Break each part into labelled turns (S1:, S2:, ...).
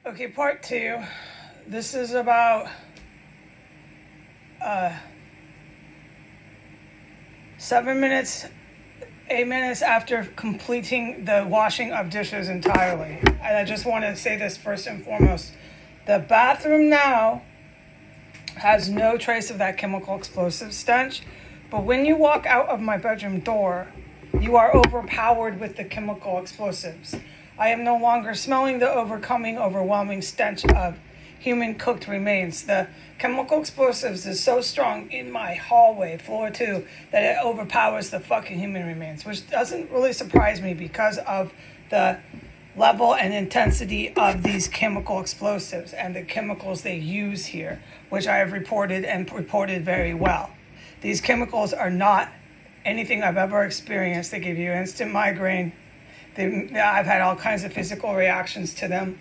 S1: Okay, part two. This is about 7 minutes, 8 minutes after completing the washing of dishes entirely. And I just want to say this first and foremost. The bathroom now has no trace of that chemical explosive stench. But when you walk out of my bedroom door, you are overpowered with the chemical explosives. I am no longer smelling the overwhelming stench of human cooked remains. The chemical explosives is so strong in my hallway, floor 2, that it overpowers the fucking human remains, which doesn't really surprise me because of the level and intensity of these chemical explosives and the chemicals they use here, which I have reported very well. These chemicals are not anything I've ever experienced. They give you instant migraine. I've had all kinds of physical reactions to them.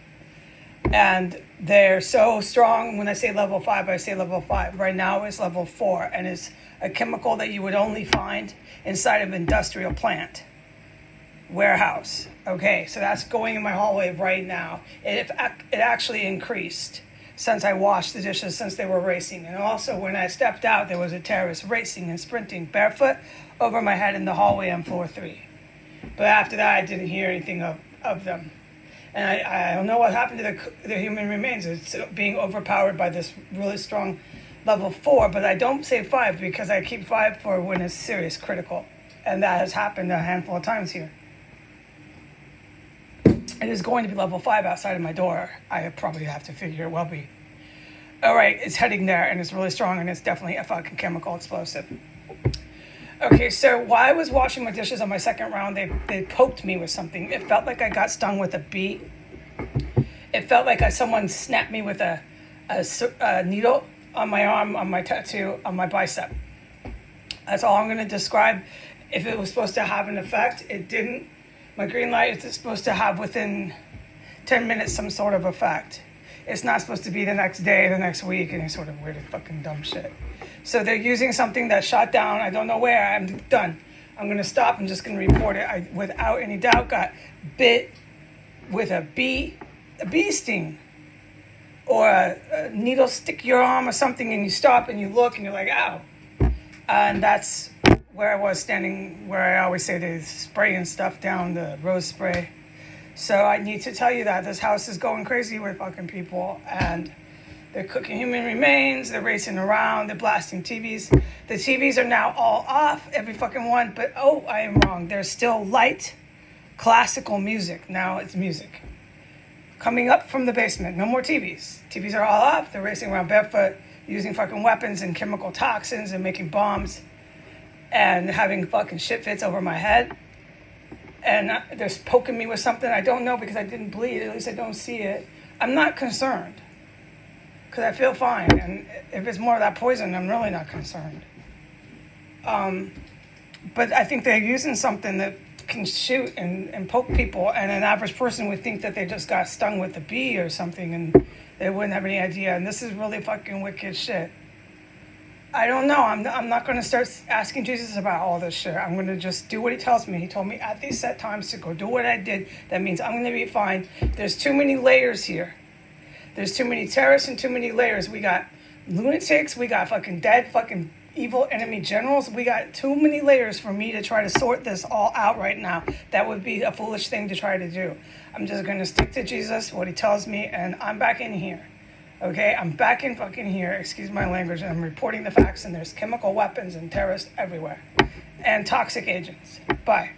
S1: And they're so strong. When I say level 5, I say level 5. Right now it's level 4. And it's a chemical that you would only find inside of an industrial plant. Warehouse. Okay, so that's going in my hallway right now. It actually increased since I washed the dishes, since they were racing. And also when I stepped out, there was a terrorist racing and sprinting barefoot over my head in the hallway on floor 3. But after that, I didn't hear anything of them. And I don't know what happened to the human remains. It's being overpowered by this really strong level 4. But I don't say 5 because I keep 5 for when it's serious, critical. And that has happened a handful of times here. It is going to be level 5 outside of my door. I probably have to figure it will be. All right, it's heading there, and it's really strong, and it's definitely a fucking chemical explosive. Okay, so while I was washing my dishes on my second round, they poked me with something. It felt like I got stung with a bee. It felt like someone snapped me with a needle on my arm, on my tattoo, on my bicep. That's all I'm going to describe. If it was supposed to have an effect, it didn't. My green light is supposed to have within 10 minutes some sort of effect. It's not supposed to be the next day, the next week, any sort of weird fucking dumb shit. So they're using something that shot down. I don't know where. I'm done. I'm going to stop. I'm just going to report it. I, without any doubt, got bit with a bee sting. Or a needle stick your arm or something, and you stop and you look and you're like, ow. And that's where I was standing, where I always say they're spraying stuff down, the rose spray. So I need to tell you that this house is going crazy with fucking people, and they're cooking human remains, they're racing around, they're blasting TVs. The TVs are now all off, every fucking one, but I am wrong. There's still light, classical music. Now it's music. Coming up from the basement, no more TVs. TVs are all off, they're racing around barefoot, using fucking weapons and chemical toxins and making bombs and having fucking shit fits over my head. And they're poking me with something I don't know because I didn't bleed. At least I don't see it. I'm not concerned because I feel fine. And if it's more of that poison, I'm really not concerned. But I think they're using something that can shoot and poke people. And an average person would think that they just got stung with a bee or something and they wouldn't have any idea. And this is really fucking wicked shit. I don't know. I'm not going to start asking Jesus about all this shit. I'm going to just do what he tells me. He told me at these set times to go do what I did. That means I'm going to be fine. There's too many layers here. There's too many terrorists and too many layers. We got lunatics. We got fucking dead fucking evil enemy generals. We got too many layers for me to try to sort this all out right now. That would be a foolish thing to try to do. I'm just going to stick to Jesus, what he tells me, and I'm back in here. Okay, I'm back in fucking here, excuse my language, and I'm reporting the facts, and there's chemical weapons and terrorists everywhere. And toxic agents. Bye.